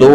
2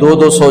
200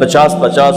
50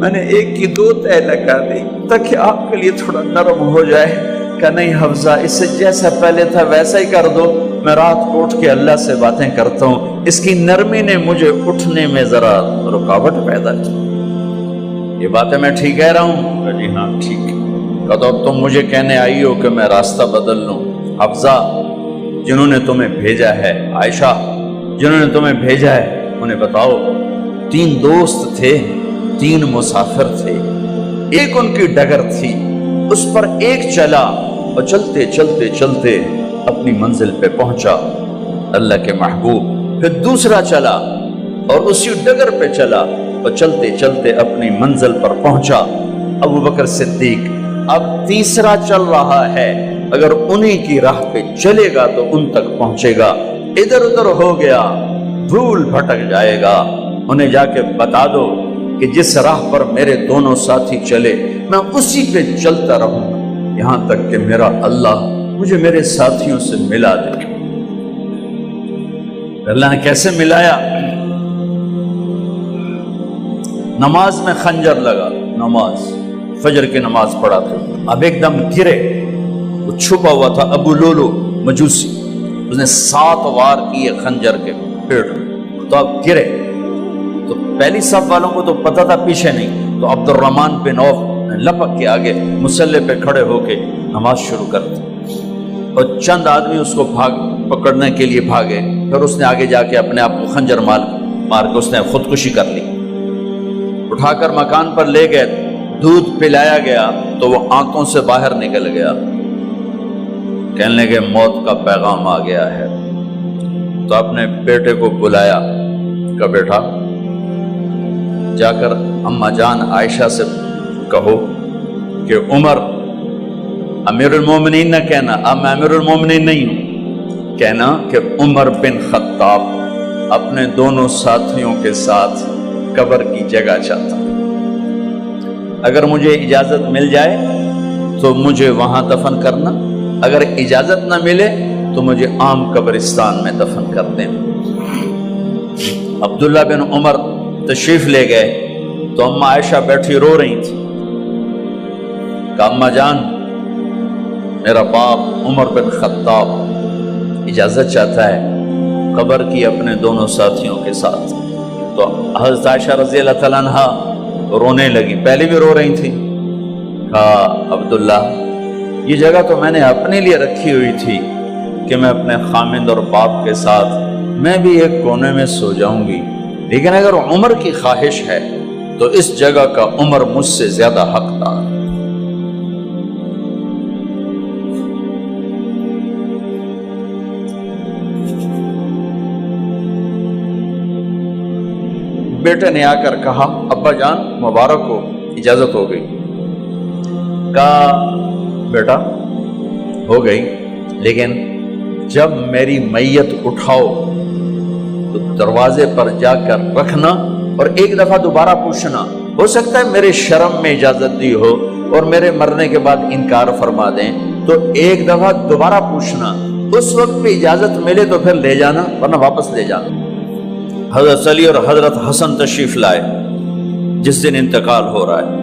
میں نے ایک کی 2 تہ لگا دی تاکہ آپ کے لیے تھوڑا نرم ہو جائے. کہ نہیں حفظہ، اسے جیسا پہلے تھا ویسا ہی کر دو، میں رات کو اٹھ کے اللہ سے باتیں کرتا ہوں. اس کی نرمی نے مجھے اٹھنے میں ذرا رکاوٹ پیدا کی. یہ باتیں میں ٹھیک کہہ رہا ہوں؟ کہ جی ہاں ٹھیک. کہ تو اب تم مجھے کہنے آئی ہو کہ میں راستہ بدل لوں. حفظہ، جنہوں نے تمہیں بھیجا ہے، عائشہ جنہوں نے تمہیں بھیجا ہے، انہیں بتاؤ 3 دوست تھے، 3 مسافر تھے، ایک ان کی ڈگر تھی، اس پر ایک چلا اور چلتے چلتے چلتے اپنی منزل پہ پہنچا اللہ کے محبوب. پھر دوسرا چلا اور اسی ڈگر پہ چلا اور چلتے چلتے اپنی منزل پر پہنچا ابو بکر صدیق. اب تیسرا چل رہا ہے، اگر انہی کی راہ پہ چلے گا تو ان تک پہنچے گا، ادھر ادھر ہو گیا بھول بھٹک جائے گا. انہیں جا کے بتا دو کہ جس راہ پر میرے دونوں ساتھی چلے میں اسی پہ چلتا رہوں یہاں تک کہ میرا اللہ مجھے میرے ساتھیوں سے ملا دے. اللہ نے کیسے ملایا؟ نماز میں خنجر لگا، نماز فجر کی نماز پڑھا تھا. اب ایک دم گرے، وہ چھپا ہوا تھا ابو لولو مجوسی، اس نے 7 وار کیے خنجر کے پیڑ. تو اب گرے تو پہلی صف والوں کو تو پتہ تھا، پیچھے نہیں. تو عبد الرحمن بن عوف لپک کے آگے مصلی پہ کھڑے ہو کے نماز شروع کر دی اور چند آدمی اس کو پکڑنے کے لیے بھاگے. پھر اس نے آگے جا کے اپنے آپ کو خنجر مار کے اس نے خودکشی کر لی. اٹھا کر مکان پر لے گئے، دودھ پلایا گیا تو وہ آنتوں سے باہر نکل گیا. کہنے لگے موت کا پیغام آ گیا ہے. تو اپنے بیٹے کو بلایا کہ بیٹا جا کر اماں جان عائشہ سے کہو کہ عمر امیر المومنین نہ کہنا، اب میں امیر المومنین نہیں ہوں، کہنا کہ عمر بن خطاب اپنے دونوں ساتھیوں کے ساتھ قبر کی جگہ چاہتا. اگر مجھے اجازت مل جائے تو مجھے وہاں دفن کرنا، اگر اجازت نہ ملے تو مجھے عام قبرستان میں دفن کر دیں. عبداللہ بن عمر تشریف لے گئے تو اماں عائشہ بیٹھی رو رہی تھی. کہ اماں جان میرا باپ عمر بن خطاب اجازت چاہتا ہے قبر کی اپنے دونوں ساتھیوں کے ساتھ. تو حضرت عائشہ رضی اللہ تعالیٰ عنہا رونے لگی، پہلے بھی رو رہی تھی. کہا عبداللہ یہ جگہ تو میں نے اپنے لیے رکھی ہوئی تھی کہ میں اپنے خامند اور باپ کے ساتھ میں بھی ایک کونے میں سو جاؤں گی، لیکن اگر عمر کی خواہش ہے تو اس جگہ کا عمر مجھ سے زیادہ حقدار. بیٹے نے آ کر کہا ابا جان مبارک ہو، اجازت ہو گئی. کہا بیٹا ہو گئی، لیکن جب میری میت اٹھاؤ تو دروازے پر جا کر رکھنا اور ایک دفعہ دوبارہ پوچھنا. ہو سکتا ہے میرے شرم میں اجازت دی ہو اور میرے مرنے کے بعد انکار فرما دیں، تو ایک دفعہ دوبارہ پوچھنا، اس وقت پہ اجازت ملے تو پھر لے جانا ورنہ واپس لے جانا. حضرت علی اور حضرت حسن تشریف لائے جس دن انتقال ہو رہا ہے.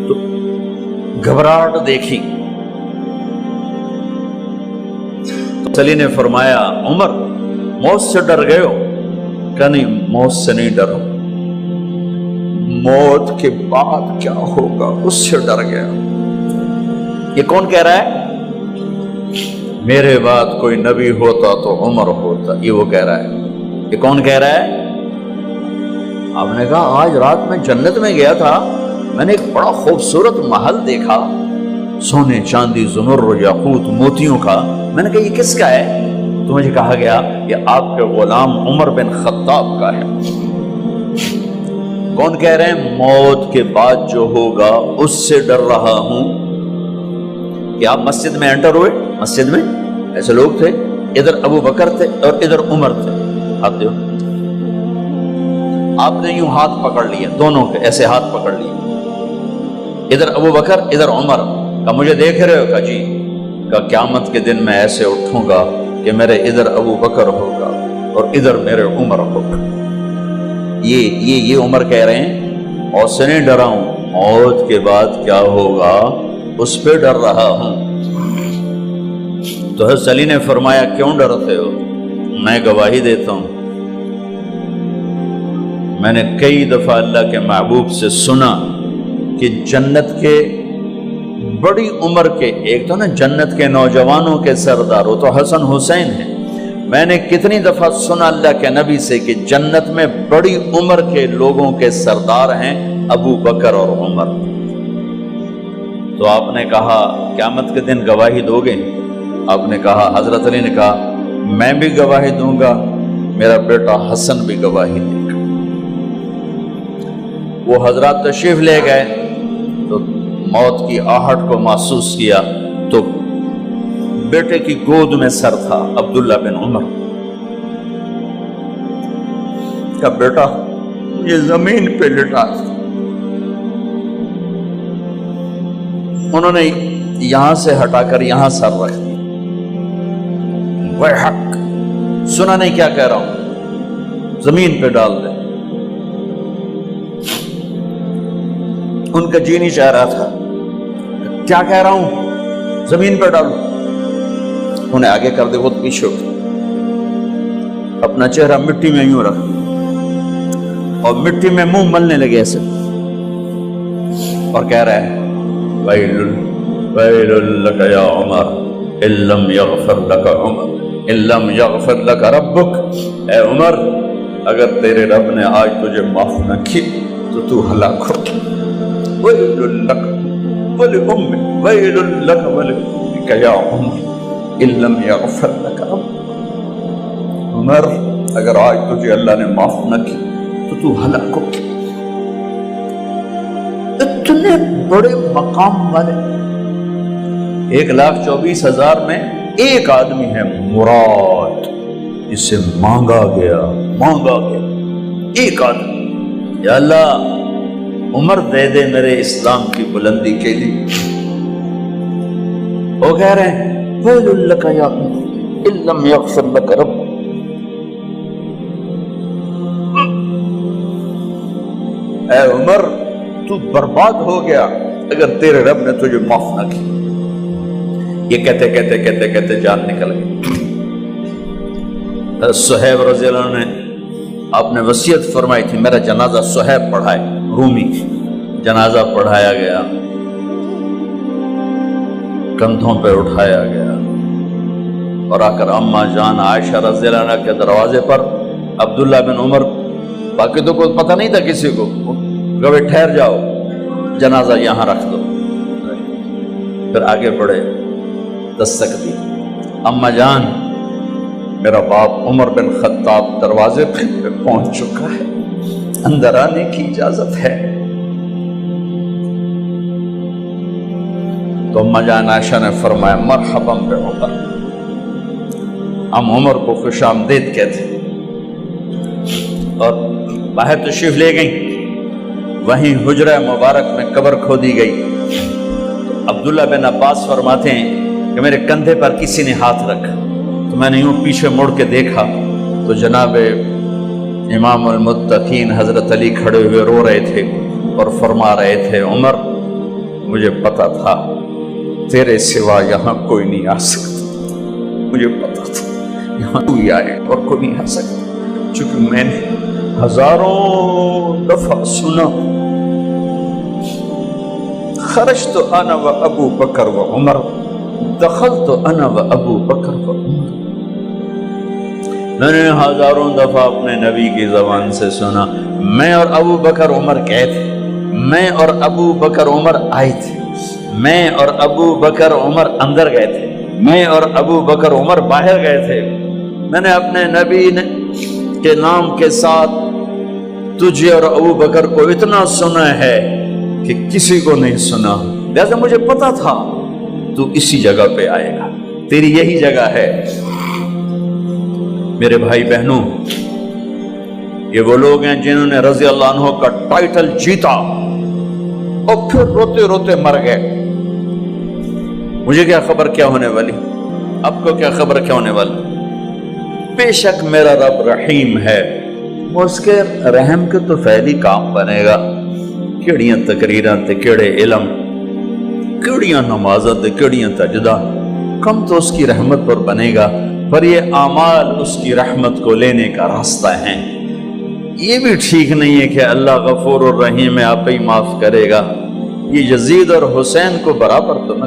تو گھبراہٹ دیکھی. علی نے فرمایا عمر موت سے ڈر گئے ہو؟ کہ نہیں موت سے نہیں ڈرو، موت کے بعد کیا ہوگا اس سے ڈر گیا. یہ کون کہہ رہا ہے؟ میرے بعد کوئی نبی ہوتا تو عمر ہوتا، یہ وہ کہہ رہا ہے. یہ کون کہہ رہا ہے؟ آپ نے کہا آج رات میں جنت میں گیا تھا، میں نے ایک بڑا خوبصورت محل دیکھا، سونے چاندی زمرد یاقوت موتیوں کا. میں نے کہا یہ کس کا ہے؟ تو مجھے کہا گیا یہ آپ کے غلام عمر بن خطاب کا ہے. کون کہہ رہے ہیں؟ موت کے بعد جو ہوگا اس سے ڈر رہا ہوں. کہ آپ مسجد میں انٹر ہوئے، مسجد میں ایسے لوگ تھے، ادھر ابو بکر تھے اور ادھر عمر تھے. ہاتھ دیو. آپ نے یوں ہاتھ پکڑ لیے، دونوں کے ایسے ہاتھ پکڑ لیے، ادھر ابو بکر ادھر عمر. کہ مجھے دیکھ رہے ہو؟ کہ جی. کہ قیامت کے دن میں ایسے اٹھوں گا کہ میرے ادھر ابو بکر ہوگا اور ادھر میرے عمر ہوگا. یہ عمر کہہ رہے ہیں اور سے نہیں ڈرا ہوں، موت کے بعد کیا ہوگا اس پہ ڈر رہا ہوں۔ تو حضرت علی نے فرمایا کیوں ڈرتے ہو؟ میں گواہی دیتا ہوں، میں نے کئی دفعہ اللہ کے محبوب سے سنا کہ جنت کے بڑی عمر کے، ایک تو نا جنت کے نوجوانوں کے سردار، وہ تو حسن حسین ہیں، میں نے کتنی دفعہ سنا اللہ کے نبی سے کہ جنت میں بڑی عمر کے لوگوں کے سردار ہیں ابو بکر اور عمر۔ تو آپ نے کہا قیامت کے دن گواہی دو گے؟ آپ نے کہا، حضرت علی نے کہا میں بھی گواہی دوں گا، میرا بیٹا حسن بھی گواہی دے گا۔ وہ حضرات تشریف لے گئے تو موت کی آہٹ کو محسوس کیا تو بیٹے کی گود میں سر تھا عبداللہ بن عمر کا بیٹا، یہ زمین پہ لٹا۔ انہوں نے یہاں سے ہٹا کر یہاں سر رکھ دیا۔ وہ حق سنا نہیں کیا کہہ رہا ہوں، زمین پہ ڈال دے۔ ان کا جی نہیں چاہ رہا تھا، کیا کہہ رہا ہوں، زمین پہ ڈالو۔ انہیں آگے کر دے، خود پیچھے اٹھ، اپنا چہرہ مٹی میں یوں رکھ اور مٹی میں منہ ملنے لگے ایسے، اور کہہ رہا ہے ویل لک یا عمر ان لم یغفر لک عمر ان لم یغفر لک ربک، اے عمر اگر تیرے رب نے آج تجھے معاف نہ کی تو ہلاک ہو۔ ویل لک ولأمک ویل لک ولأمک یا عمر ان لم یغفر لک ربک، عمر اگر آج تجھے اللہ نے معاف نہ کی تو ہلاک ہو۔ اتنے بڑے مقام والے 1,24,000 میں ایک آدمی ہے مراد، جسے مانگا گیا ایک آدمی، یا اللہ عمر دے دے میرے اسلام کی بلندی کے لیے۔ وہ کہہ رہے ہیں ویل لک یا عمر ان لم یغفر لک رب، اے عمر تو برباد ہو گیا اگر تیرے رب نے تجھے معاف نہ کی۔ یہ کہتے کہتے جان نکل گئی۔ صہیب رضی اللہ عنہ نے آپ نے وصیت فرمائی تھی میرا جنازہ صہیب پڑھائے، رومی جنازہ پڑھایا گیا، کندھوں پہ اٹھایا گیا، اور آ کر اماں جان عائشہ رضی اللہ عنہ کے دروازے پر عبداللہ بن عمر، باقی تو کوئی پتہ نہیں تھا کسی کو، کبھی ٹھہر جاؤ جنازہ یہاں رکھ دو، پھر آگے بڑھے، دستک دی، اماں جان میرا باپ عمر بن خطاب دروازے پہ پہنچ چکا ہے، اندر آنے کی اجازت ہے۔ تو اماں جان عائشہ نے فرمایا مرحبا بعمر، ہم عمر کو خوش آمدید کہتے، اور باہر تشریف لے گئیں۔ وہیں حجرہ مبارک میں قبر کھودی گئی۔ عبداللہ بن عباس فرماتے ہیں کہ میرے کندھے پر کسی نے ہاتھ رکھا تو میں نے یوں پیچھے مڑ کے دیکھا تو جناب امام المتقین حضرت علی کھڑے ہوئے رو رہے تھے اور فرما رہے تھے عمر مجھے پتا تھا تیرے سوا یہاں کوئی نہیں آ سکتا، مجھے پتا تھا یہاں کوئی آئے اور کوئی نہیں آ سکتا، چونکہ میں نے ہزاروں دفعہ سنا خرجت انا و ابو بکر و عمر دخلت انا و ابو بکر و عمر، میں نے ہزاروں دفعہ اپنے نبی کی زبان سے سنا میں اور ابو بکر عمر گئے تھے، میں اور ابو بکر عمر آئے تھے، میں اور ابو بکر عمر اندر گئے تھے، میں اور ابو بکر عمر باہر گئے تھے، میں نے اپنے نبی کے نام کے ساتھ تجھے اور ابو بکر کو اتنا سنا ہے کہ کسی کو نہیں سنا، لہذا مجھے پتا تھا تو اسی جگہ پہ آئے گا، تیری یہی جگہ ہے۔ میرے بھائی بہنوں، یہ وہ لوگ ہیں جنہوں نے رضی اللہ عنہ کا ٹائٹل جیتا اور پھر روتے روتے مر گئے۔ مجھے کیا خبر کیا ہونے والی، آپ کو کیا خبر کیا ہونے والی؟ بے شک میرا رب رحیم ہے، اس کے رحم کے تو فعلی کام بنے گا، کیڑیاں تقریراں تے کیڑے علم، کیڑیاں نمازاں تے کیڑیاں تجدہ، کم تو اس کی رحمت پر بنے گا، پر یہ اعمال اس کی رحمت کو لینے کا راستہ ہیں۔ یہ بھی ٹھیک نہیں ہے کہ اللہ غفور الرحیم ہے، آپ ہی معاف کرے گا، یہ یزید اور حسین کو برابر تو نہ